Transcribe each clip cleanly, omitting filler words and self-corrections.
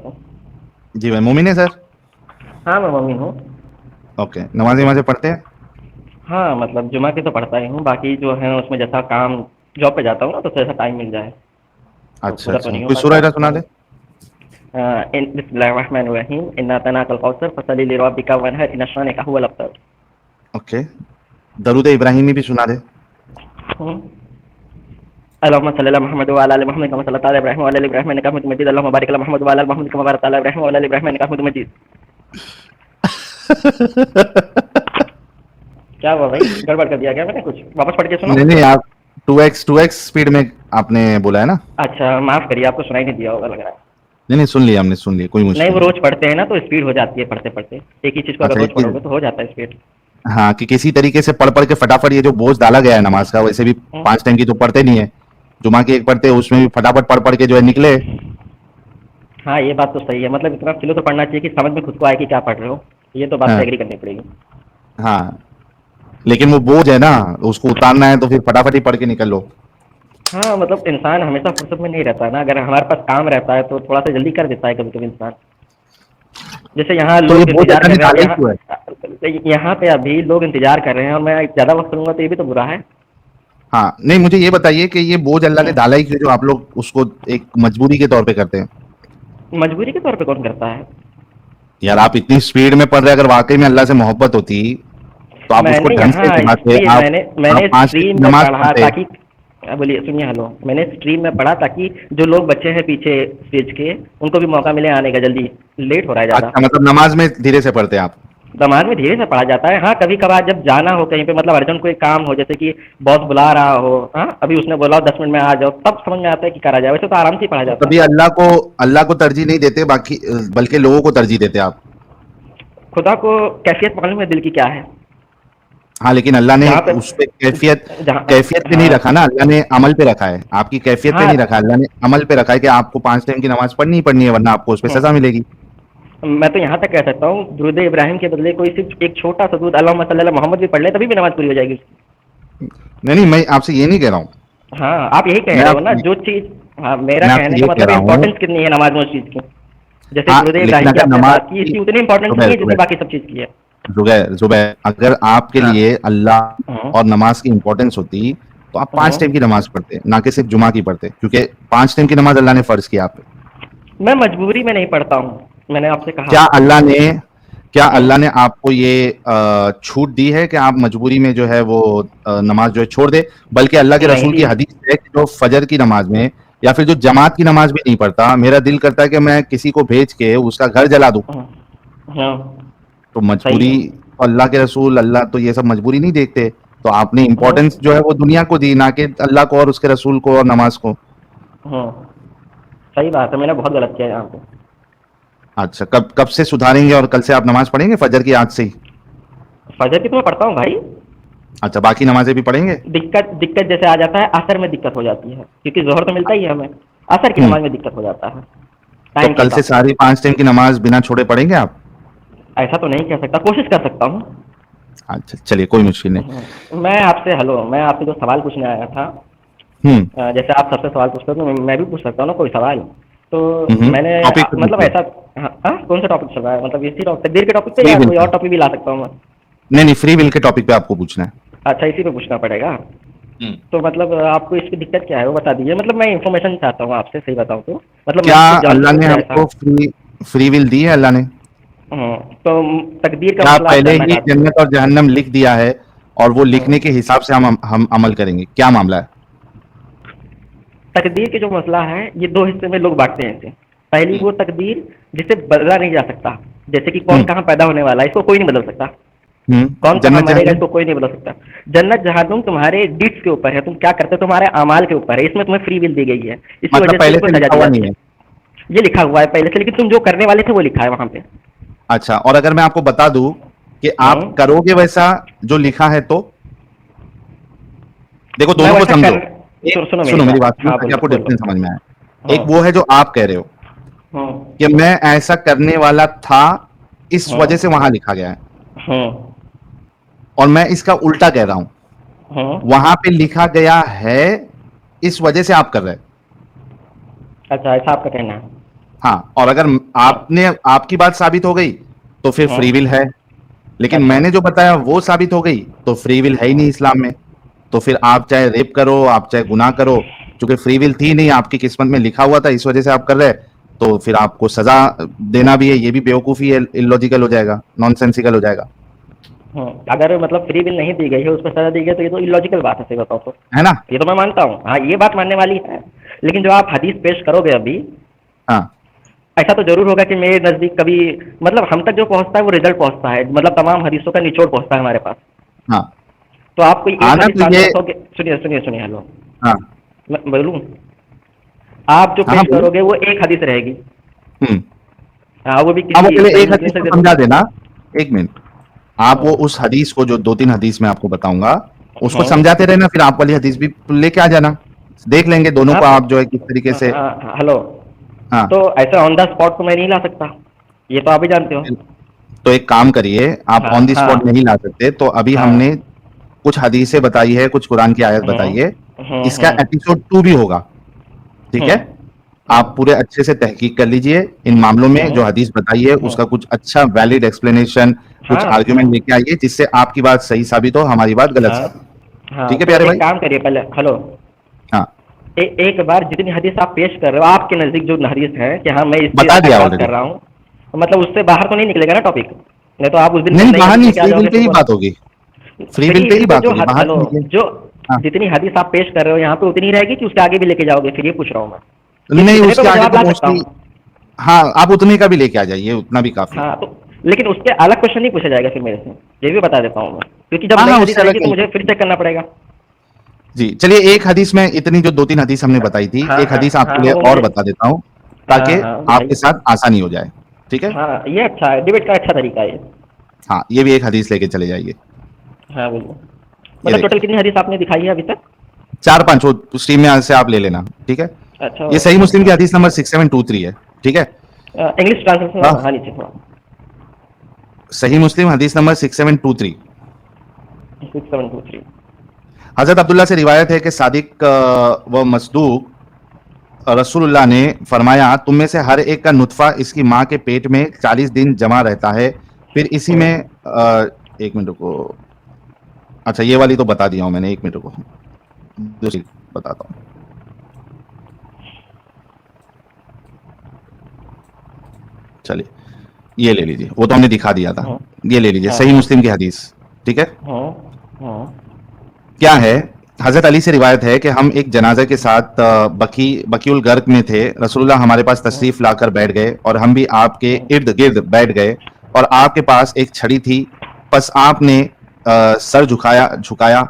को। जी भाई, मोमिन है सर? हाँ, मैं मम्मी हूँ। ओके, नमाज़ें वमाज़ें पढ़ते हैं? हाँ, मतलब जुमा की तो पढ़ता ही हूँ, बाकी जो है उसमें जैसा काम, जॉब पे जाता हूँ ना, तो जैसा टाइम मिल जाए, तो अच्छा उधर तो अच्छा, नहीं हो कोई सूरह पाता। वगैरह सुना दे। बिस्मिल्लाहिर्रहमानिर्रहीम, इन्ना अतैनाकल कौसर फसल्लि लिरब्बिका वन्हर, इन्ना शानिअक हुवल अबतर। ओके, दरूद इब्राहिमी भी सुना दे। हम्म। अल्लाहुम्मा सल्लि अला मुहम्मद व अला आलि मुहम्मद कमा सल्लैता अला इब्राहीम व अला आलि इब्राहीम इन्नका हमीदुम मजीद। अल्लाहुम्मा बारिक अला मुहम्मद व अला आलि मुहम्मद कमा बारकता अला इब्राहीम व अला आलि इब्राहीम इन्नका हमीदुम मजीद। क्या हुआ भाई, गड़बड़ कर दिया क्या मैंने कुछ? वापस पढ़ के नहीं सुनाऊँ? नहीं, आप 2x स्पीड में आपने बोला है ना? अच्छा, माफ़ करिए, आपको सुनाई नहीं दिया होगा लग रहा है। नहीं नहीं, सुन लिया हमने, सुन लिया, कोई नहीं, मुश्किल वो नहीं। रोज़ पढ़ते हैं ना, तो स्पीड हो जाती है पढ़ते-पढ़ते। एक ही चीज़ को अगर अच्छा, रोज़ एक चीज, पढ़ोगे तो हो जाता है स्पीड। हाँ, कि किसी तरीके से पढ़ पढ़ के फटाफट ये जो बोझ डाला गया है नमाज का, वैसे भी हुँ। 5 टाइम की तो पढ़ते नहीं है, जुमा की एक पढ़ते हैं, उसमें भी फटाफट पढ़ पढ़ के जो है निकले। हाँ, ये बात तो सही है, मतलब इतना स्लो तो पढ़ना चाहिए कि समझ में खुद को आए कि क्या पढ़ रहे हो। ये तो बात से हाँ एग्री करनी पड़ेगी। हाँ, लेकिन वो बोझ है ना, उसको उतारना है तो फिर फटाफट ही पढ़ के निकल लो। हाँ, मतलब इंसान हमेशा फुर्सत में नहीं रहता है ना, अगर हमारे पास काम रहता है तो थोड़ा-सा जल्दी कर देता है कभी-कभी इंसान। जैसे यहाँ तो ये लोग बोझ इंतज़ार अल्लाह कर ने रहे हैं, डाला ही क्यों है? यहाँ पे अभी लोग इंतज़ार कर रहे हैं और मैं ज़्यादा वक़्त करूँगा तो ये भी तो बुरा है। हाँ, नहीं, मुझे ये बताइए कि ये बोझ अल्लाह ने हुँ। डाला ही क्यों, जो आप लोग उसको एक मजबूरी के तौर पे करते हैं? मजबूरी के तौर पे कौन करता है? यार, आप इतनी स्पीड में पढ़ रहे, अगर वाकई में अल्लाह से मोहब्बत होती तो आप उसको मैंने ढंग से यहाँ सिखाते। इसलिए आप मैंने आप 5 टाइम स्ट्रीम की में नमाज पढ़ा पढ़ते। ताकि, बोलिए, सुनिए, हेलो, मैंने स्ट्रीम में पढ़ा ताकि जो लोग बच्चे हैं पीछे स्टेज के, उनको भी मौका मिले आने का जल्दी। लेट हो रहा है ज़्यादा। अच्छा, मतलब नमाज में धीरे से पढ़ते हैं आप? दिमाग में धीरे से पढ़ा जाता है। हाँ, कभी कभार जब जाना हो कहीं पे, मतलब अर्जेंट कोई काम हो, जैसे कि बॉस बुला रहा हो, हाँ, अभी उसने बोला 10 मिनट में आ जाओ, तब समझ में आता है कि करा जाए, वैसे तो आराम से ही पढ़ा तो जाता कभी है। अल्लाह को तरजीह नहीं देते, बाकी बल्कि लोगों को तरजीह देते आप? खुदा को कैफियत मालूम है दिल की क्या है? हाँ, लेकिन अल्लाह ने जहाँ पे, उस पे कैफियत जहाँ, कैफियत पे नहीं हाँ रखा ना, अल्लाह ने अमल पे रखा है। आपकी कैफियत पे हाँ, नहीं रखा, अल्लाह ने अमल पे रखा है कि आपको 5 टाइम की नमाज पढ़नी ही पढ़नी है, वरना आपको उस पे सजा हम्म, मिलेगी। मैं तो यहाँ तक कह सकता हूँ, दुरूद इब्राहिम के बदले कोई सिर्फ एक छोटा सा दूध अल्लाहुम्मा सल्ली अला मोहम्मद भी पढ़ ले, तभी भी नमाज पूरी हो जाएगी उसकी। नहीं नहीं, मैं आपसे ये नहीं कह रहा हूँ। हाँ, आप यही कह मैं रहे हो ना, आपसे जो चीज़, हाँ, मेरा मैं कहने आपसे का ये कह मतलब रहा हूँ। इम्पोर्टेंस कितनी है नमाज में उस चीज़ की। जैसे हाँ, दुरूद लेकिन इब्राहिम की अगर आपने नमाज बात की, की, इसकी उतनी इंपॉर्टेंस नहीं जुबैर है जितनी जुबैर बाकी सब चीज़ की है। जुबैर जुबैर, अगर आपके हाँ। लिए अल्लाह हम्म, और नमाज की इंपॉर्टेंस होती तो आप 5 टाइम की हम्म। नमाज पढ़ते, ना कि सिर्फ जुमा की पढ़ते, क्योंकि 5 टाइम की नमाज अल्लाह ने फर्ज किया आप पे। मैं मजबूरी में नहीं पढ़ता हूँ, मैंने आपसे कहा। क्या अल्लाह ने क्या हम्म। अल्लाह ने आपको ये छूट दी है कि आप मजबूरी में जो है वो नमाज जो है छोड़ दे? बल्कि अल्लाह के नहीं रसूल की दी। हदीस है कि जो फजर की नमाज में या फिर जो जमात की नमाज भी नहीं पढ़ता, मेरा दिल करता है कि मैं किसी को भेज के उसका घर जला दूं। हम्म, हाँ, तो सही मजबूरी, है। तो अल्लाह के रसूल, अल्लाह तो ये सब मजबूरी नहीं देखते। तो आपने इंपॉर्टेंस हम्म, जो है वो दुनिया को दी, ना कि अल्लाह को और उसके रसूल को और नमाज को। हम्म, सही बात है, मैंने बहुत गलत किया यहाँ पे। अच्छा, कब कब से सुधारेंगे और कल से आप नमाज पढ़ेंगे फजर की आज से ही? फजर की तो मैं पढ़ता हूँ भाई। अच्छा, बाकी नमाजें भी पढ़ेंगे? दिक्कत दिक्कत जैसे आ जाता है, असर में दिक्कत हो जाती है, क्योंकि जोहर तो मिलता ही है हमें। असर की हम्म। नमाज में दिक्कत हो जाता है, तो टाइम के कल से हिसाब से। सारी 5 टाइम की नमाज बिना छोड़े पढ़ेंगे आप? ऐसा तो नहीं कह सकता, कोशिश कर सकता हूँ। अच्छा, चलिए, कोई मुश्किल नहीं। मैं आपसे जो सवाल पूछने आया था, हम्म। जैसे आप सबसे सवाल पूछते हो तो मैं भी पूछ सकता हूँ ना कोई सवाल। तो मैंने टॉपिक पे मतलब पूछिए। ऐसा, हाँ, हाँ, कौन सा टॉपिक चल रहा है, मतलब इसी टॉपिक, तकदीर के टॉपिक पे, फ्री या विल कोई पे। और टॉपिक भी ला सकता हूँ मैं? नहीं नहीं, फ्री विल के टॉपिक पे आपको पूछना है। अच्छा, इसी पे पूछना पड़ेगा। हम्म। तो मतलब आपको इसकी दिक्कत क्या है वो बता दीजिए, मतलब मैं इन्फॉर्मेशन चाहता हूँ आपसे, सही बताऊँ तो। मतलब क्या मैं कुछ जान अल्लाह सकूँ ने कि ऐसा। हमको फ्री विल दी है अल्लाह ने? तो तकदीर का क्या मसला आप पहले जानना ही चाहते हैं? जन्नत और जहन्नम लिख दिया है और वो लिखने के हम्म। हिसाब से हम अमल करेंगे, क्या मामला है? तकदीर के जो मसला है, ये दो हिस्से में लोग बांटते हैं इसे। पहली हम्म। वो तकदीर जिसे बदला नहीं जा सकता, जैसे कि कौन हम्म। कहाँ पैदा होने वाला है, इसको कोई नहीं बदल सकता। कौन कहाँ जन्नत मरेगा, जहन्नम। इसको कोई नहीं बदल सकता। जन्नत जहन्नुम तुम्हारे डिट्स के ऊपर है, तुम क्या करते हो, तुम्हारे अमाल के ऊपर है, इसमें तुम्हें फ्री विल दी गई है, इसी मतलब वजह से पहले तुमको से सजा लिखा दी हुआ जाती नहीं है। है? ये लिखा हुआ है पहले से, लेकिन तुम जो करने वाले थे वो लिखा है वहां पे। अच्छा, और अगर मैं आपको बता दूं कि आप हम्म। करोगे वैसा जो लिखा है तो? देखो, मैं दोनों को वैसा समझो। कर, एक, सुनो मेरी सुनो मेरी बात, बात, सुनो हाँ ताकि बोलो आपको बोलो। डिफरेंस समझ में आए। एक हम्म। वो है जो आप कह रहे हो हम्म। कि मैं ऐसा करने वाला था, इस वजह से हम्म। वहां लिखा गया है। हम्म। और मैं इसका उल्टा कह रहा हूं, हम्म। वहां पे लिखा गया है, इस वजह से आप कर रहे हैं। अच्छा, ऐसा आपका कहना है। हाँ, और अगर आपने आपकी बात साबित हो गई तो फिर हाँ फ्री विल है, लेकिन अच्छा मैंने जो बताया वो साबित हो गई तो फ्री विल है ही नहीं इस्लाम में। तो फिर आप चाहे रेप करो, आप चाहे गुनाह करो, चूंकि फ्री विल थी नहीं, आपकी किस्मत में लिखा हुआ था, इस वजह से आप कर रहे, तो फिर आपको सजा देना भी है, ये भी बेवकूफी है, इलॉजिकल हो जाएगा, नॉनसेंसिकल हो जाएगा, अगर मतलब फ्री विल नहीं दी गई है उस पर सजा दी गई तो ये तो इलॉजिकल बात है, सही बताओ तो। है ना? ये तो मैं मानता हूँ, हाँ ये बात मानने वाली है। लेकिन जो आप हदीस पेश करोगे अभी, हाँ ऐसा तो जरूर होगा कि मेरे नज़दीक कभी मतलब हम तक जो पहुंचता है वो रिजल्ट पहुंचता है, मतलब तमाम हदीसों का निचोड़ पहुंचता है हमारे पास। हाँ तो आप कोई एक आना हदीस तो सामने ये, रखोगे, सुनिए सुनिए सुनिए, हेलो, हाँ मैं बोलूँ? आप जो हाँ हाँ पेश बोलो। करोगे वो एक हदीस रहेगी, हम्म। हाँ वो भी आप वो किसी पहले सही एक मुस्लिम हदीस से को जरूर। समझा देना, एक मिनट, आप वो हाँ उस हदीस को जो 2-3 हदीस मैं आपको बताऊंगा उसको हाँ समझाते रहना, फिर आप वाली हदीस भी लेके आ जाना, देख लेंगे दोनों हाँ को आप जो है किस तरीके से। हेलो, हाँ, तो ऐसे ऑन द स्पॉट तो मैं नहीं ला सकता, ये तो आप ही जानते हो। तो एक काम करिए, आप हाँ ऑन द हाँ स्पॉट नहीं ला सकते तो अभी हाँ हमने कुछ हदीसें बताई है, कुछ कुरान की आयत बताई है, इसका हम्म एपिसोड 2 भी होगा, ठीक है? आप पूरे अच्छे से तहकीक कर लीजिए इन मामलों में, जो हदीस बताई है उसका कुछ अच्छा वैलिड एक्सप्लेनेशन, कुछ हाँ आर्गुमेंट लेके आइए जिससे आपकी बात सही साबित हो, हमारी बात गलत हाँ साबित हो। हाँ, ठीक है तो प्यारे एक भाई? काम करिए पहले, हेलो, हाँ, एक बार जितनी हदीस आप पेश कर रहे हो आपके नज़दीक जो हदीस है कि हाँ मैं इससे बता दिया एतराज ऑलरेडी। कर रहा हूँ, तो मतलब उससे बाहर तो नहीं निकलेगा ना टॉपिक, नहीं तो आप उस दिन फिर नहीं, नई बाहर हदीस नहीं, लेके आ फ्री विल जाओगे पे फिर ही वो। बात होगी, फ्री विल फ्री पे विल ही पे बात जो होगी, बाहर हेलो, नहीं निकले। जो हाँ, जितनी हदीस आप पेश कर रहे हो यहाँ पे उतनी रहेगी कि उसके आगे भी लेके जाओगे, फिर ये पूछ रहा हूँ मैं, नहीं इतने पे उसके मैं आगे जवाब तो ला सकता मोस्टली, हूँ। हाँ, आप उतने का भी लेके आ जाइए, उतना भी काफी है। हाँ तो लेकिन उसके अलग क्वेश्चन नहीं पूछा जाएगा फिर मेरे से, ये भी बता देता हूँ मैं, क्योंकि जब हाँ नई हाँ, हदीस उससे अलग आएगी तो नहीं। मुझे फिर चेक करना पड़ेगा। जी, चलिए एक हदीस में, इतनी जो 2-3 हदीस हमने बताई थी, हाँ एक हाँ हदीस हाँ आपके लिए वो और मुझे, बता देता हूँ, हाँ ताकि हाँ आपके बताइए। साथ आसानी हो जाए, ठीक है? हाँ ये अच्छा है, डिबेट का अच्छा तरीका है ये। हाँ, ये भी एक हदीस लेके चले जाइए। हाँ बोलिए, ये मतलब टोटल देखिए, कितनी हदीस आपने दिखाई है अभी तक? 4-5 वो स्ट्रीम में से आप ले लेना, ठीक है? अच्छा ये सही मुस्लिम की हाँ, हदीस नंबर 6723 है, ठीक है? इंग्लिश ट्रांसलेशन, हाँ, हाँ नीचे थोड़ा, सही मुस्लिम हदीस नंबर 6723। 6723। हजरत अब्दुल्ला से रिवायत है कि सादिक व मसदूक रसूलुल्लाह ने फरमाया, तुम में से हर एक का नुतफा इसकी माँ के पेट में 40 दिन जमा रहता है, फिर इसी में एक मिनट को, अच्छा ये वाली तो बता दिया हूं मैंने, एक मिनट को दूसरी बताता हूँ। चलिए ये ले लीजिए, वो तो हमने दिखा दिया था, हाँ ये ले लीजिए, हाँ सही मुस्लिम की हदीस, ठीक है? हाँ हाँ क्या है, हजरत अली से रिवायत है कि हम एक जनाजे के साथ बकीउल गर्क में थे, रसूलुल्लाह हमारे पास हाँ तशरीफ लाकर बैठ गए और हम भी आपके हाँ इर्द गिर्द बैठ गए, और आपके पास एक छड़ी थी, बस आपने सर झुकाया झुकाया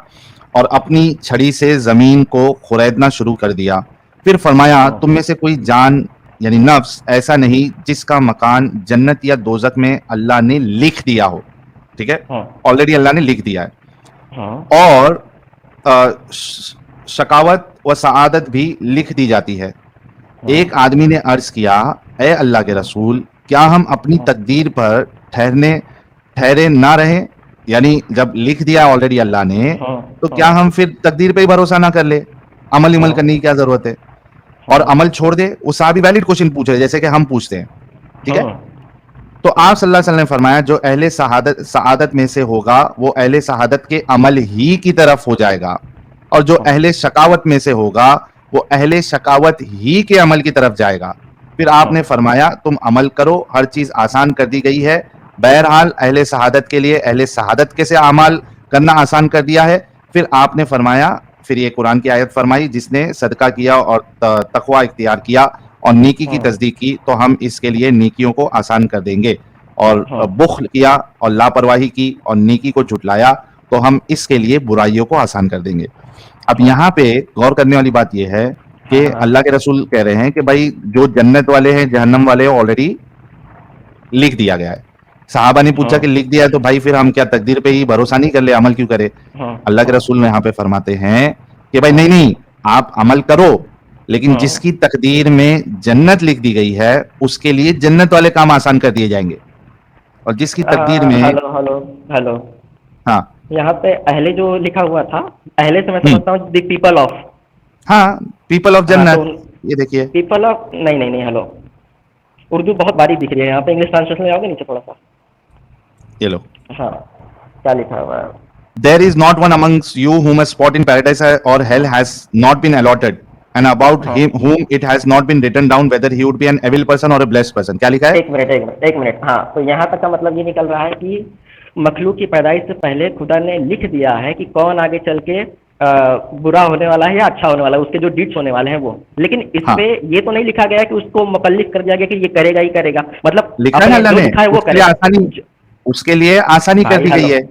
और अपनी छड़ी से जमीन को खुरैदना शुरू कर दिया, फिर फरमाया, हाँ तुम में से कोई जान यानी नफ्स ऐसा नहीं जिसका मकान जन्नत या दोजक में अल्लाह ने लिख दिया हो, ठीक है? हाँ ऑलरेडी अल्लाह ने लिख दिया है। हाँ और शकावत व सआदत भी लिख दी जाती है। हाँ एक आदमी ने अर्ज किया, ए अल्लाह के रसूल, क्या हम अपनी हाँ तकदीर पर ठहरे ना रहें, यानी जब लिख दिया ऑलरेडी अल्लाह ने, हाँ तो क्या हाँ हम फिर तकदीर पे ही भरोसा ना कर ले, अमल इमल हाँ करने की क्या जरूरत है, और हाँ अमल छोड़ दे? वो साहबी वैलिड क्वेश्चन पूछ रहे जैसे कि हम पूछते हैं, ठीक है? हाँ तो आप सल्लल्लाहु अलैहि वसल्लम ने फरमाया, जो अहले सआदत में से होगा वो अहले सआदत के अमल ही की तरफ हो जाएगा, और जो अहले शकावत में से होगा वो अहले शकावत ही के अमल की तरफ जाएगा। फिर आपने फरमाया, तुम अमल करो, हर चीज आसान कर दी गई है। बहरहाल अहले शहादत के लिए अहले शहादत के से अमाल करना आसान कर दिया है। फिर आपने फरमाया, फिर ये कुरान की आयत फरमाई, जिसने सदका किया और तकवा इख्तियार किया और नेकी की तस्दीक की तो हम इसके लिए नेकियों को आसान कर देंगे, और हाँ बुख्ल किया और लापरवाही की और नेकी को झुटलाया तो हम इसके लिए बुराइयों को आसान कर देंगे। अब हाँ यहाँ पे गौर करने वाली बात यह है कि हाँ हाँ अल्लाह के रसूल कह रहे हैं कि भाई जो जन्नत वाले हैं जहन्नम वाले ऑलरेडी लिख दिया गया है। साहबा ने पूछा कि लिख दिया है तो भाई फिर हम क्या तकदीर पे ही भरोसा नहीं कर ले, अमल क्यों करे? हाँ अल्लाह के हाँ रसूल यहाँ पे फरमाते हैं कि भाई हाँ नहीं नहीं, आप अमल करो, लेकिन हाँ जिसकी तकदीर में जन्नत लिख दी गई है उसके लिए जन्नत वाले काम आसान कर दिए जाएंगे, और जिसकी तकदीर में, हेलो हेलो हेलो, हाँ यहाँ पे अहले जो लिखा हुआ था, अहले से मैं समझता हूँ द पीपल ऑफ, हाँ, पीपल ऑफ हाँ तो जन्नत, ये देखिए, पीपल ऑफ, नहीं नहीं नहीं, हेलो, उर्दू बहुत बारीक दिख रही है यहाँ पे, इंग्लिश ट्रांसलेशन में आओगे नीचे थोड़ा सा। ये लो। हाँ, क्या लिखा हुआ है? There is not one amongst you whom a spot in paradise or hell has not been allotted, and about हाँ, him whom it has not been written down whether he would be an evil person or a blessed person. क्या लिखा है? एक minute एक minute एक minute, हाँ, तो यहाँ तक का मतलब ये निकल रहा है कि मखलूक की पैदाइश से पहले खुदा ने लिख दिया है कि कौन आगे चल के बुरा होने वाला है या अच्छा होने वाला है, उसके जो डीड्स होने वाले हैं वो। लेकिन इस हाँ, पे ये तो नहीं लिखा गया कि उसको मुकल्लिफ कर दिया गया कि ये करेगा ही करेगा, मतलब लिखा है ना अपने अल्लाह जो ने, लिखा है वो उसके लिए करेगा। आसानी, उसके लिए आसानी कर भाई दी गई हेलो, है।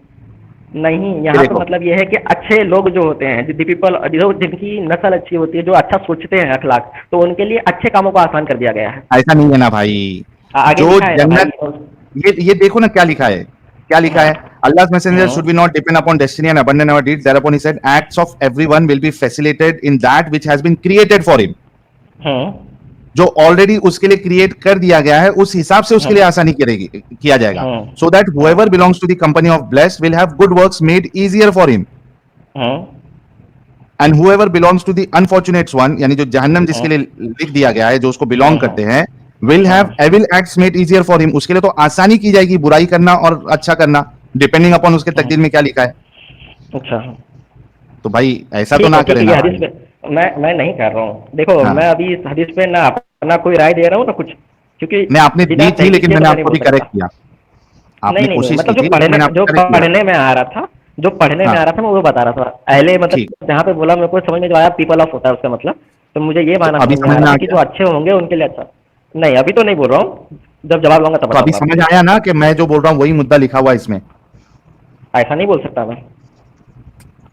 नहीं, ये यहाँ पे देखो, मतलब ये है कि अच्छे लोग जो होते हैं, दी पीपल, जो जिनकी नस्ल अच्छी होती है, जो अच्छा सोचते हैं अखलाक, तो उनके लिए अच्छे कामों को आसान कर दिया गया है। ऐसा नहीं है ना भाई। आगे जो लिखा है ना भाई, जन्नत, ये देखो ना क्या लिखा है, क्या लिखा है? Allah's messenger should be not depend upon destiny and abandon our deeds. Thereupon he said, acts of everyone will be facilitated in that which has been created for him. हम्म, जो ऑलरेडी उसके लिए क्रिएट कर दिया गया है, उस हिसाब से उसके लिए आसानी करेगी, किया जाएगा। So that whoever belongs to the company of blessed will have good works made easier for him. And whoever belongs to the unfortunate one, यानी जो जहन्नम जिसके लिए लिख दिया गया है, जो उसको बिलोंग करते हैं, will have evil acts made easier for him. उसके लिए तो आसानी की जाएगी बुराई करना और अच्छा करना, डिपेंडिंग अपॉन उसके तकदीर में क्या लिखा है। अच्छा, तो भाई ऐसा तो ठीक ना है, ठीक करें है, ना ये हदीस भाई। पे मैं नहीं कर रहा हूँ। देखो, हाँ, मैं अभी इस हदीस पे ना अपना कोई राय दे रहा हूँ ना कुछ, क्योंकि मैं आपने बिना दी थी, तहकीक लेकिन किए तो मैंने मैं नहीं आपको बोल भी करेक्ट सकता। किया। नहीं आपने नहीं नहीं, कोशिश की मतलब थी, लेकिन मैंने आपको करेक्ट किया। पढ़ने में आ रहा था, जो पढ़ने में हाँ, आ रहा था मैं वो बता रहा था पहले, मतलब ठीक। जहाँ पे बोला मेरे को समझ में जो आया पीपल ऑफ होता है उसका मतलब, तो मुझे ये तो माना अभी समझ में आ समझ में रहा आ था कि जो गया? अच्छे होंगे उनके लिए अच्छा। नहीं, अभी तो नहीं बोल रहा हूँ, जब जवाब लूंगा तब तो अभी बताऊंगा आपको। समझ आया ना कि मैं जो बोल रहा हूँ वही मुद्दा लिखा हुआ है इसमें? ऐसा नहीं बोल सकता मैं।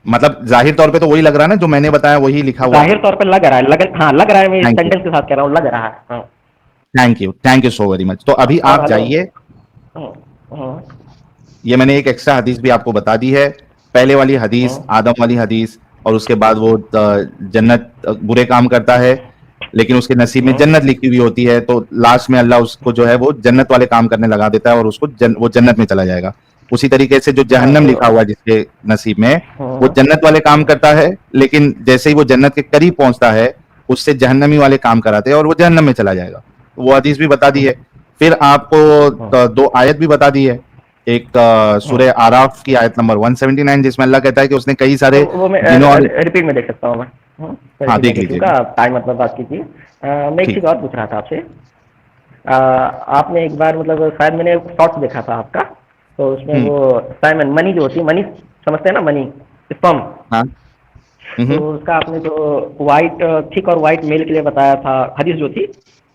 मतलब जाहिर तौर पे तो वही लग रहा है ना, जो मैंने बताया वही लिखा हुआ है। जाहिर तौर पे लग रहा है, हाँ लग रहा है, मैं इस थैंक यू, सेंटेंस के साथ कह रहा हूँ, लग रहा है। हाँ, thank you so very much. तो अभी और आप हेलो। जाइए, हाँ, हाँ, ये मैंने एक एक्स्ट्रा हदीस भी आपको बता दी है। पहले वाली हदीस, हाँ, आदम वाली हदीस, और उसके बाद वो जन्नत, बुरे काम करता है लेकिन उसके नसीब में हाँ, जन्नत लिखी हुई होती है, तो लास्ट में अल्लाह उसको जो है वो जन्नत वाले काम करने लगा देता है और उसको वो जन्नत में चला जाएगा। उसी तरीके से जो हाँ, जहन्नम तो लिखा हुआ है जिसके नसीब में, वो हाँ, जन्नत वाले काम करता है, लेकिन जैसे ही वो जन्नत के करीब पहुंचता है, उससे जहन्नमी वाले काम कराते हैं और वो जहन्नम में चला जाएगा। वो हदीस भी बता दी है। फिर आपको हाँ, दो आयत भी बता दी है। एक हाँ, सूरह आराफ की आयत नंबर 179, जिसमें अल्लाह कहता है कि उसने कई सारे वो मैं जिनों और, रिपीट में देख सकता हूँ मैं। हाँ, हाँ रिपीट में देख देख लीजिए, लूँगा, टाइम मतलब बात कीजिए। मैं एक ठीक। चीज़ और पूछ रहा था आपसे। आपने एक बार मतलब शायद मैंने शॉर्ट्स देखा था आपका, तो उसमें हम्म, वो साइमन मनी जो होती है, मनी समझते हैं ना, मनी स्पर्म, हाँ, तो हम्म, उसका आपने जो वाइट थिक और वाइट मेल के लिए बताया था हदीस जो थी,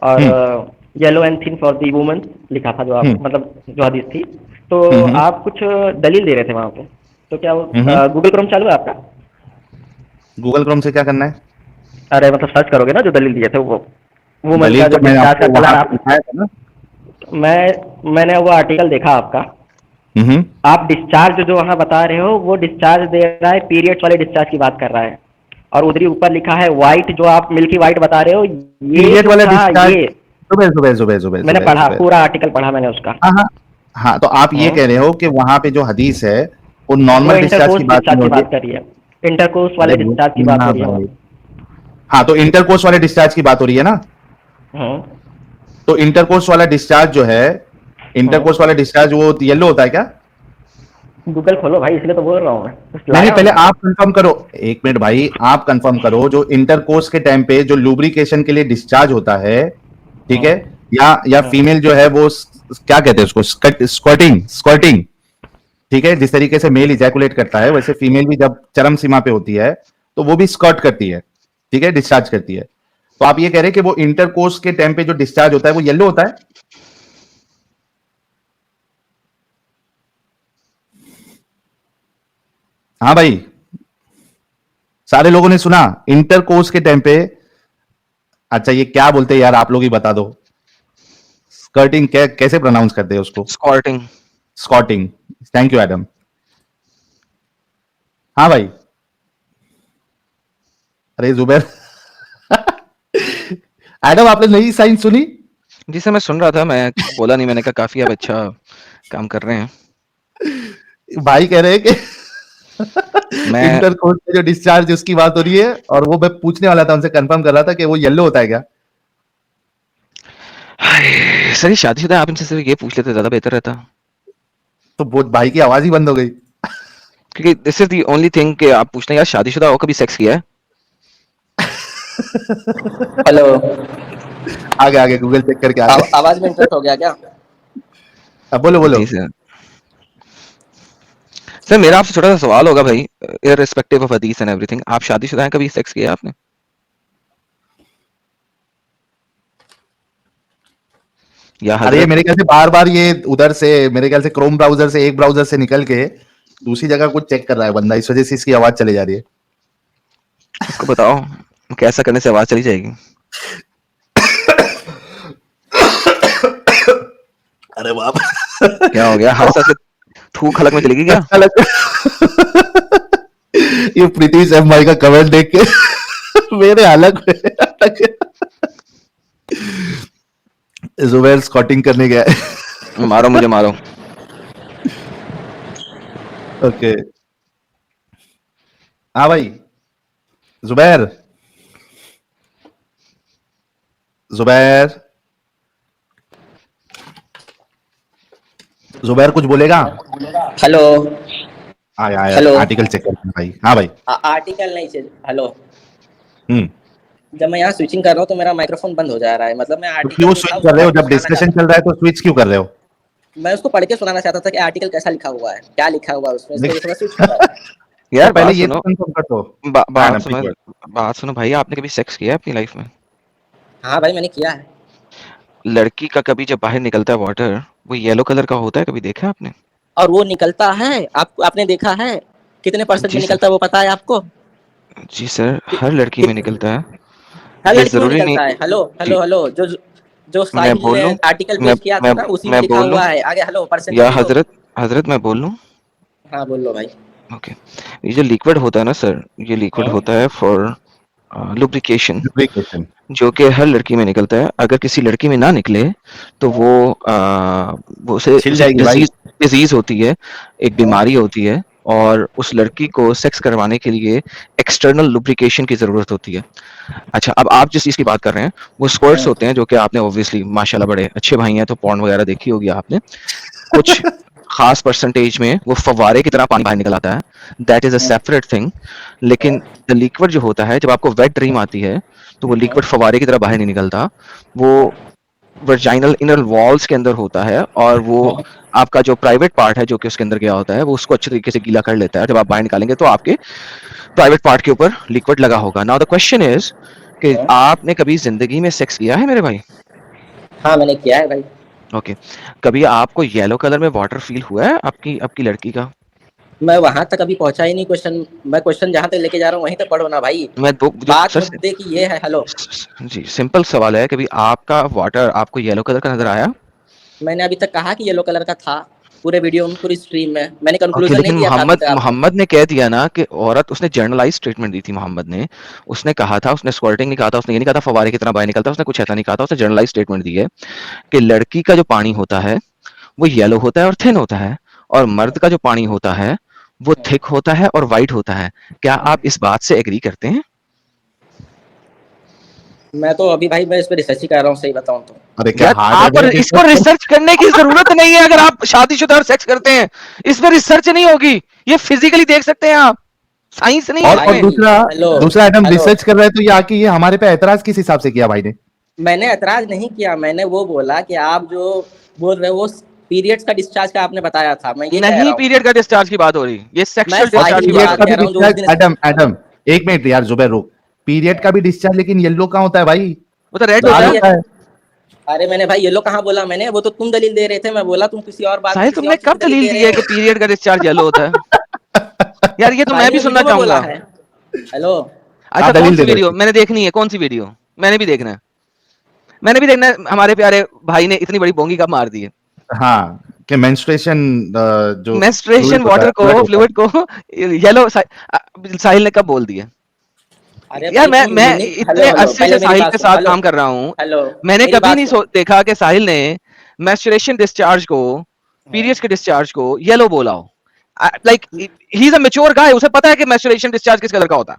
और हम्म, yellow and thin for the woman लिखा था जो आप हम्म, मतलब जो हदीस थी, तो हम्म, आप कुछ दलील दे रहे थे वहाँ पे, तो क्या वो हम्म। गूगल क्रोम चालू है आपका? गूगल क्रोम से क्या करना है? अरे मतलब सर्च करोगे ना जो दलील दिए थे, वो वुमन दलील का तो जो मैंने डिस्चार्ज का आपको कलर वहां पे आप, दिखाया था ना। मैंने वो आर्टिकल देखा आपका। हम्म, आप डिस्चार्ज जो वहाँ बता रहे हो वो डिस्चार्ज दे रहा है, पीरियड्स वाले डिस्चार्ज की बात कर रहा है, और उधर ही ऊपर लिखा है वाइट, जो आप मिल्की वाइट बता रहे हो, ये पीरियड जो वाला था डिस्चार्ज, ये सुबह सुबह सुबह सुबह मैंने सुबह पढ़ा, सुबह। पूरा आर्टिकल पढ़ा मैंने उसका। हाँ हाँ, हाँ तो आप ये हम्म, कह रहे हो कि वहां पे जो हदीस है वो वो नॉर्मल डिस्चार्ज की इंटरकोर्स बात डिस्चार्ज नहीं की हो रही बात है? कर रही है, इंटरकोर्स अरे वाले डिस्चार्ज की बात ना हो रही है भाई, वहाँ। हाँ तो इंटरकोर्स वाले डिस्चार्ज की बात हो रही है ना। हम्म, तो इंटरकोर्स वाला डिस्चार्ज जो है, इंटरकोर्स हम्म, वाला डिस्चार्ज वो येलो होता है क्या? गूगल खोलो भाई, इसलिए तो बोल रहा हूँ मैं, कुछ नहीं नहीं, लाया हूँ पहले मैं। आप कंफर्म करो। एक मिनट भाई, आप कंफर्म करो, जो इंटरकोर्स के टाइम पे जो लुब्रिकेशन के लिए डिस्चार्ज होता है, ठीक है, हम्म, या हम्म, फीमेल जो है वो क्या कहते हैं उसको, स्क्वर्टिंग, स्क्वर्टिंग, ठीक है, जिस तरीके से मेल इजैकुलेट करता है वैसे फीमेल भी जब चरम सीमा पे होती है तो वो भी स्कर्ट करती है, ठीक है, डिस्चार्ज करती है। तो आप ये कह रहे हैं कि वो इंटरकोर्स के टाइम पे जो डिस्चार्ज होता है वो येलो होता है? हाँ भाई, सारे लोगों ने सुना इंटरकोर्स के टाइम पे। अच्छा ये क्या बोलते हैं यार, आप लोग ही बता दो। स्कर्टिंग कैसे प्रोनाउंस करते हैं उसको? स्कॉर्टिंग। स्कॉटिंग। Thank you Adam. हाँ भाई। अरे जुबैर एडम आपने नई साइंस सुनी? जी सर, मैं सुन रहा था, मैं बोला नहीं, मैंने कहा काफी आप अच्छा काम कर रहे हैं। भाई कह रहे हैं कि मैं इंटरकोर्स में जो डिस्चार्ज उसकी बात हो रही है, और वो मैं पूछने वाला था, उनसे कंफर्म कर रहा था कि वो येलो होता है क्या? हाय, सर ये शादीशुदा है, आप इनसे सिर्फ ये पूछ लेते ज्यादा बेहतर रहता, तो वो भाई की आवाज ही बंद हो गई। क्योंकि this is the only thing कि आप पूछना यार शादीशुदा हो, कभी सेक्स किया है? हेलो। आगे आगे गूगल चेक करके आगे। आवाज में इंटरप्ट हो गया क्या? अब बोलो बोलो। जी सर। सर मेरा आपसे छोटा सा सवाल होगा भाई, इररिस्पेक्टिव ऑफ हदीस एंड एवरीथिंग, आप शादीशुदा हैं, कभी सेक्स किया है आपने? या अरे ये हजरत? मेरे ख्याल से बार बार ये उधर से, मेरे ख्याल से क्रोम ब्राउजर से, एक ब्राउजर से निकल के दूसरी जगह कुछ चेक कर रहा है बंदा, इस वजह से इसकी आवाज चली जा रही है। इसको बताओ कैसा करने से आवाज चली जाएगी? अरे बाप। क्या हो गया, हर साल से थूक हलक में चलेगी क्या? अच्छा लगा। ये प्रीति शर्मा भाई का कमेंट देख के मेरे हालत में जुबैर स्कॉटिंग करने गया है। मारो मुझे, मारो। ओके। हाँ भाई जुबैर, जुबैर, जुबैर कुछ बोलेगा? हेलो। आया आया, हेलो। आर्टिकल चेक करते हैं भाई। हाँ भाई। आर्टिकल नहीं चाहिए। हेलो। हम्म। जब मैं यहाँ स्विचिंग कर रहा हूँ तो मेरा माइक्रोफोन बंद हो जा रहा है, मतलब मैं तो आर्टिकल क्यों जो था स्विच उसको कर रहे हो? पढ़ के जब सुनाना डिस्कशन चाहता चल रहा है तो स्विच क्यों कर रहे हो? था। मैं उसको पढ़ के सुनाना चाहता था कि आर्टिकल कैसा लिखा हुआ है, क्या लिखा हुआ है उसमें, इसकी वजह से मैं स्विच कर रहा था। यार तो पहले बात ये तो सुनो, कंफर्म कर दो। बात सुनो, बात सुनो भाई, आपने कभी सेक्स किया है अपनी लाइफ में? हाँ भाई मैंने किया है। लड़की का कभी जब बाहर निकलता है वाटर, वो येलो कलर का होता है, कभी देखा है आपने? और वो निकलता है, आपने देखा है? कितने परसेंट जी में सर। निकलता है वो पता है आपको? जी सर, कि, हर लड़की कि, में निकलता है। हर ये लड़की में जरूरी नहीं। निकलता है। हेलो जी, हेलो हेलो, जो जो मैं साहिल बोल ने लूं? आर्टिकल मैं पेश किया था मैं ना, उसी में मैं लिखा बोल लूं? हुआ है आगे। हेलो, या परसेंटेज लो। हजरत, हजरत मैं बोल लूं? हाँ बोल लो भाई। ओके। ये जो लिक्विड होता है ना सर, ये लिक्विड हाँ होता है फॉर लुब्रिकेशन, लुब्रिकेशन। जो कि हर लड़की में निकलता है। अगर किसी लड़की में ना निकले तो वो उसे छिल उसे जाएगी भाई। डिजीज डिजीज होती है, एक बीमारी होती है, और उस लड़की को सेक्स करवाने के लिए एक्सटर्नल लुब्रिकेशन की जरूरत होती है। अच्छा, अब आप जिस चीज की बात कर रहे हैं वो स्क्वर्ट्स होते हैं, जो कि आपने ऑब्वियसली माशाल्लाह बड़े अच्छे भाई हैं तो पॉर्न वगैरह देखी होगी आपने। कुछ खास परसेंटेज में वो फव्वारे की तरह पानी बाहर निकल आता है, that is a separate thing. लेकिन द लिक्विड जो होता है, जब आपको वेट ड्रीम आती है तो वो लिक्विड फव्वारे की तरह बाहर नहीं निकलता, वो वर्जाइनल इनर वॉल्स के अंदर होता है, और वो आपका जो प्राइवेट पार्ट है जो कि उसके अंदर गया होता है, वो उसको अच्छे तरीके से गीला कर लेता है। जब आप बाहर निकालेंगे तो आपके प्राइवेट पार्ट के ऊपर लिक्विड लगा होगा। नाउ द क्वेश्चन इज कि आपने कभी जिंदगी में सेक्स किया है मेरे भाई? हाँ मैंने किया है भाई। ओके। कभी आपको येलो कलर में वाटर फील हुआ है आपकी आपकी लड़की का? मैं वहां तक अभी पहुंचा ही नहीं क्वेश्चन। मैं क्वेश्चन जहां तक लेके जा रहा हूँ वहीं तक पढ़ो ना भाई। मैं दो जो बात सर से, मुद्दे की ये है। हेलो। जी सिंपल सवाल है, कभी आपका वाटर आपको येलो कलर का नजर आया? मैंने अभी तक कहा कि येलो कलर का था, पूरे वीडियो में, पूरी स्ट्रीम में। मैंने ओके, कंक्लूजन नहीं लेकिन दिया था अभी मोहम्मद तक आपको। मोहम्मद ने कह दिया ना कि औरत, उसने जर्नलाइज स्टेटमेंट दी थी मोहम्मद ने। उसने कहा था, उसने स्क्वर्टिंग नहीं कहा था, उसने ये नहीं कहा था फवारे की तरह बाहर निकलता, उसने कुछ ऐसा नहीं कहा था, उसने जर्नलाइज स्टेटमेंट दी है कि लड़की का जो पानी होता है वो येलो होता है और थिन होता है, और मर्द का जो पानी होता है वो थिक होता है और वाइट होता है। क्या आप इस बात से एग्री करते हैं? मैं तो अभी भाई मैं इस पर रिसर्च ही कर रहा हूँ, सही बताऊं तो। अरे क्या यार हार्ड है आप और भैया इसको पेपर? रिसर्च करने की जरूरत नहीं है, अगर आप शादीशुदा और सेक्स करते हैं इस पर रिसर्च नहीं होगी, ये फिजिकली देख सकते हैं आप, साइंस नहीं है और भाई इसमें। दूसरा, हेलो। दूसरा आइटम हेलो। रिसर्च कर रहे हैं तो ये आके ये हमारे पे एतराज किस हिसाब से किया भाई ने? मैंने ऐतराज नहीं किया, मैंने वो बोला कि आप जो बोल रहे हो वो पीरियड्स का डिस्चार्ज का आपने बताया था, मैं ये कह नहीं रहा हूँ। पीरियड का डिस्चार्ज की बात हो रही, ये मैं सेक्सुअल और डिस्चार्ज साहिल की की बात पीरियड हो बात का रही भी कह है। रहा हूँ जो उस डिस्चार्ज, दिन। एडम एडम एक मिनट यार, जुबैर रुक। पीरियड का भी डिस्चार्ज लेकिन येलो का होता है भाई, वो तो रेड लाल होता है। भाई होता है। अरे मैंने भाई येलो कहाँ बोला मैंने, वो तो तुम दलील दे रहे थे, मैं बोला तुम किसी और बात, साहिल किसी तुमने और चीज कब की दलील दलील दे दी रहे है हो। कि पीरियड का डिस्चार्ज येलो होता है? यार ये तो मैं साहिल भी ने सुनना वीडियो में बोला चाहूंगा। है। हेलो। अच्छा हाँ कौन दलील सी दे दो वीडियो? इसकी। मैंने देखनी है, कौन सी वीडियो? मैंने भी देखना है, मैंने भी देखना है। हमारे प्यारे भाई ने इतनी बड़ी बोंगी कब मार दी है? हाँ कि मेंस्ट्रुएशन जो फ्लूइड मेंस्ट्रुएशन होता है, वाटर को, ब्लड होता है। फ्लूइड को येलो, साहिल ने कब बोल दिया? अरे यार भाई मैं तुम मैं मीनिंग, हेलो इतने हेलो, अरसे से पहले मेरी साहिल बात के सुनो। साथ हेलो। काम कर रहा हूँ, हेलो। मैंने मेरी कभी बात नहीं सुनो। देखा कि साहिल ने मेंस्ट्रुएशन डिस्चार्ज को, पीरियड्स के डिस्चार्ज को येलो बोला हो। Like he is a mature guy, उसे पता है कि मेंस्ट्रुएशन डिस्चार्ज किस कलर का होता है।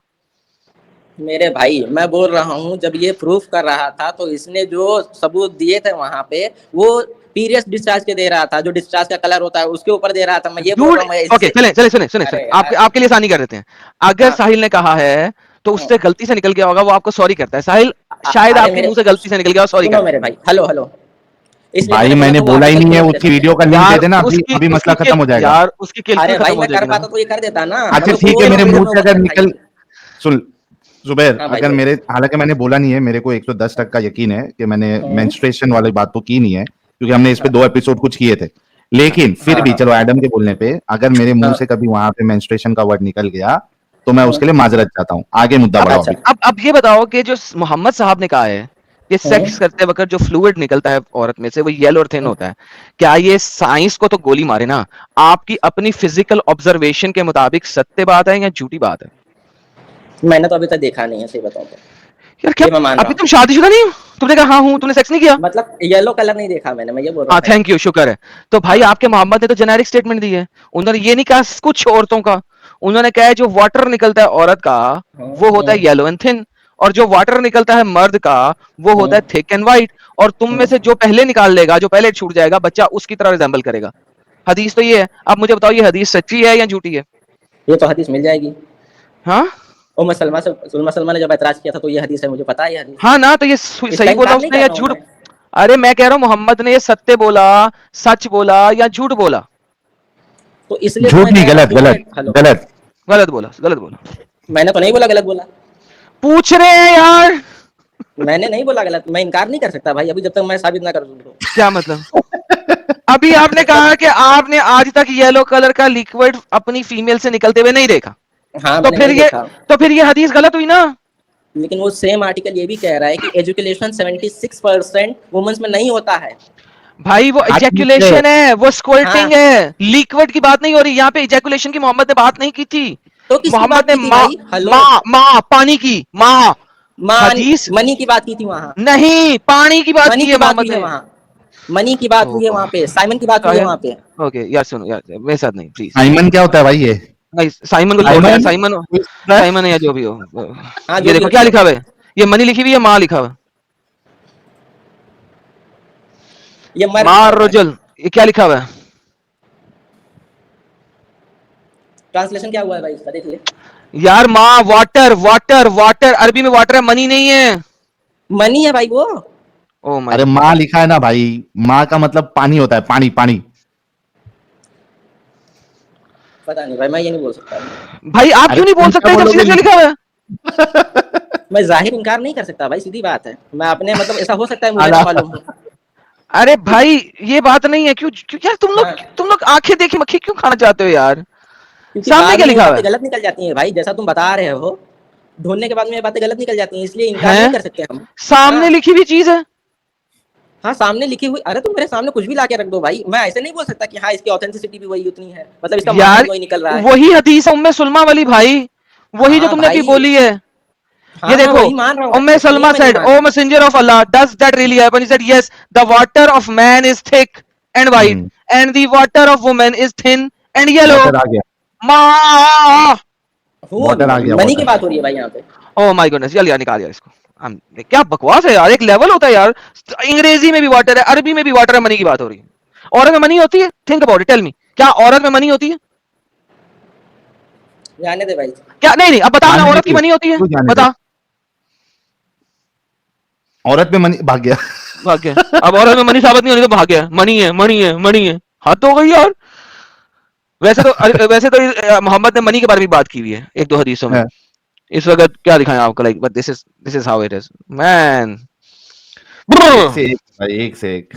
मेरे भाई मैं बोल रहा हूँ जब ये प्रूफ कर रहा था तो इसने जो सबूत दिए थे वहां पे वो पीरियड्स डिस्चार्ज के दे रहा था, जो डिस्चार्ज का कलर होता है उसके ऊपर दे रहा था। मैं ये बोल डूड रहा हूँ मैं ओके इससे। चले चले सुने सुने अरे सुने आप यार। आपके लिए आसानी कर देते हैं। अगर हाँ। साहिल ने कहा है तो उससे गलती से निकल गया होगा, वो आपको सॉरी करता है। साहिल शायद अरे आपके मेरे मुंह से गलती से निकल गया, सॉरी सुनो करता मेरे भाई, हेलो हेलो, इसलिए भाई मैंने बोला मैंने था वो बोला ही आर्टिकल नहीं है, क्यों उसकी नहीं वीडियो का करते। लिंक दे यार देना, अभी उसकी अभी मसला उसकी खत्म हो जाएगा। यार उसकी किल अरे क्यों भाई खत्म हो मैं कर जाएगी ना। पाता तो ये कर देता ना। अच्छा मतलब ठीक है, पूरे मेरे वीडियो मुंह में से वो अगर बंदा निकल, भाई। सुन जुबैर, हाँ भाई अगर बोल। मेरे, हालांकि मैंने बोला नहीं है, मेरे को 110% का यकीन है कि मैंने हम्म। मेंस्ट्रुएशन वाली बात तो की नहीं है, क्योंकि हमने इस पे 2 एपिसोड कुछ किए थे। लेकिन फिर हाँ भी हाँ चलो, एडम के बोलने पे अगर मेरे मुंह हाँ। से कभी वहां पे मेंस्ट्रुएशन का वर्ड निकल गया तो मैं हम्म। उसके लिए माजरत चाहता हूँ। आगे मुद्दा बढ़ाओ अच्छा। अभी। अब ये बताओ कि जो मोहम्मद साहब ने कहा है कि सेक्स हम्म। करते वक्त जो फ्लूइड निकलता है औरत में से वो येलो और थिन होता है, क्या ये साइंस को तो गोली मारे ना, आपकी अपनी फिजिकल ऑब्जर्वेशन के मुताबिक सत्य बात है या झूठी बात है? मैंने तो अभी तक देखा नहीं है, सही बताऊं तो। यार क्या, ये मैं मान रहा अभी हूँ। तुम शादीशुदा नहीं हो? तुमने कहा हाँ हूं, तुमने सेक्स नहीं किया? मतलब येलो कलर नहीं देखा मैंने, मैं ये बोल रहा हाँ हूँ भाई। थैंक यू, शुक्र है। तो भाई हाँ। आपके मोहम्मद ने तो जेनेरिक स्टेटमेंट दी है। उन्होंने ये नहीं कहा कुछ औरतों का, उन्होंने कहा है जो वाटर निकलता है औरत का वो होता है येलो एंड थिन, और जो वाटर निकलता है मर्द का वो होता है थिक एंड वाइट, और तुम में से जो पहले निकाल लेगा, जो पहले छूट जाएगा बच्चा, उसकी तरह रिजेंबल करेगा। हदीस तो ये है। अब मुझे बताओ ये हदीस सच्ची है या झूठी है? ये तो हदीस मिल जाएगी। हाँ उम्म सलमा ने जब ऐतराज किया था तो ये हदीस है, मुझे पता है ये हदीस। हाँ ना, तो ये इसका सही बोला इनकार नहीं उसने कर या रहा हूँ झूठ? मैं। अरे मैं कह रहा हूँ मोहम्मद ने ये सत्य बोला, सच बोला या झूठ बोला? तो इसलिए तो झूठ मैं नहीं, कह रहा हूँ गलत कि गलत भाई हेलो। गलत। गलत बोला, गलत बोला। मैंने तो नहीं बोला गलत बोला। पूछ रहे हैं यार। मैंने नहीं बोला गलत, मैं इनकार नहीं कर सकता भाई अभी, जब तक मैं साबित ना कर दूं तो। क्या मतलब? अभी आपने मतलब। कहा कि आपने आज तक येलो कलर का लिक्विड अपनी फीमेल से निकलते हुए नहीं देखा, हाँ तो मैंने फिर नहीं ये देखा। तो फिर ये हदीस गलत हुई ना? लेकिन वो सेम आर्टिकल ये भी कह रहा है कि एजुकेशन 76% वुमेन्स में नहीं होता है। भाई वो हाँ ठीक है, इजैकुलेशन है, वो हाँ। स्क्वर्टिंग है, लिक्विड की बात नहीं हो रही यहाँ पे। इजैकुलेशन की मोहम्मद ने बात नहीं की थी। तो किसकी बात मोहम्मद ने की थी माँ, भाई, हेलो। माँ माँ पानी की माँ, हदीस मनी की बात की थी वहां। नहीं, पानी की बात मनी की की है बात हुई मोहम्मद है ने। वहां। मनी की बात हुई है वहां पे, साइमन की बात हुई है साहिल, वहां पे। ओके यार सुनो यार, मेरे साथ नहीं प्लीज। साइमन क्या होता है भाई ये? नहीं साइमन को छोड़ दो यार, साइमन साइमन, Twister? साइमन है या जो भी हो। हाँ ये जो भी देखो हो क्या चलो। लिखा हुआ है, ये मनी लिखी हुई है, माँ लिखा हुआ है, ये मर लिखा मार हुआ है। रजुल, ये क्या लिखा हुआ है? ट्रांसलेशन क्या हुआ है भाई इसका, देख ले। यार माँ, वाटर वाटर वाटर, अरबी में वाटर है, मनी नहीं है। मनी है भाई वो। ओ माय अरे माँ गॉड। लिखा है ना भाई, माँ का मतलब पानी होता है, पानी पानी। पता नहीं भाई, मैं ये नहीं बोल सकता अभी। भाई आप अरे क्यों नहीं बोल तुम क्या सकते जब बोलोगे, सीधे सीधे लिखा हुआ है? मैं जाहिर इनकार नहीं कर सकता भाई, सीधी बात है। मैं अपने मतलब ऐसा हो सकता है मुझे ना अला मालूम हो। अरे भाई ये बात नहीं है, क्यों क्यों यार हाँ। तुम लोग आंखें देखी मक्खी क्यों खाना चाहते हो यार? क्योंकि सामने बाद क्या में ये लिखा हुआ बातें है? गलत निकल जाती हैं भाई, जैसा तुम बता रहे हो। ढूंढने के बाद में ये बातें गलत निकल जाती हैं, इसलिए इनकार नहीं हैं? कर सकते हम। सामने हाँ। लिखी हुई चीज है। हाँ सामने लिखी हुई, अरे तुम मेरे सामने कुछ भी ला के रख दो भाई, मैं ऐसे नहीं बोल सकता कि हाँ इसकी ऑथेंटिसिटी भी वही उतनी है, मतलब इसका मानना यार भी वही निकल रहा है। वही हदीस है उम्मे सुलमा वाली भाई, वही जो हाँ तुमने अभी भाई। बोली है। ये हाँ मैं देखो, वही मान रहा हूँ उम्मे भाई, नहीं है सलमा मैं नहीं said, मान "O रहा। messenger of Allah, does that really happen?" He said, "Yes, the water of man is thick and white, and the water of woman is thin and yellow." Water आ गया, माँ, हूँ वाटर आ गया, money की water. बात हो रही है भाई यहाँ पे। ओ माय गॉडनेस, चल यार निकाल यार इसको। क्या बकवास है यार, एक लेवल होता है यार। अंग्रेजी में भी वाटर है, अरबी में भी वाटर है, मनी की बात हो रही है। औरत में मनी होती है? Think about it, tell me, क्या औरत में मनी होती है? जाने दे भाई। क्या, नहीं नहीं अब बता ना, जाने औरत की दे, मनी होती है? तू जाने दे। बता। औरत में मनी भाग गया। भाग गया। अब औरत में मनी साबित नहीं होनी तो भाग गया, मनी है मनी है मनी है। हद हो गई यार। वैसे तो मोहम्मद ने मनी के बारे में बात की हुई है एक दो हदीसों में। हाँ, इस वक्त क्या दिखाएं आपको, like but this is how it is man. एक से एक भाई, एक से एक।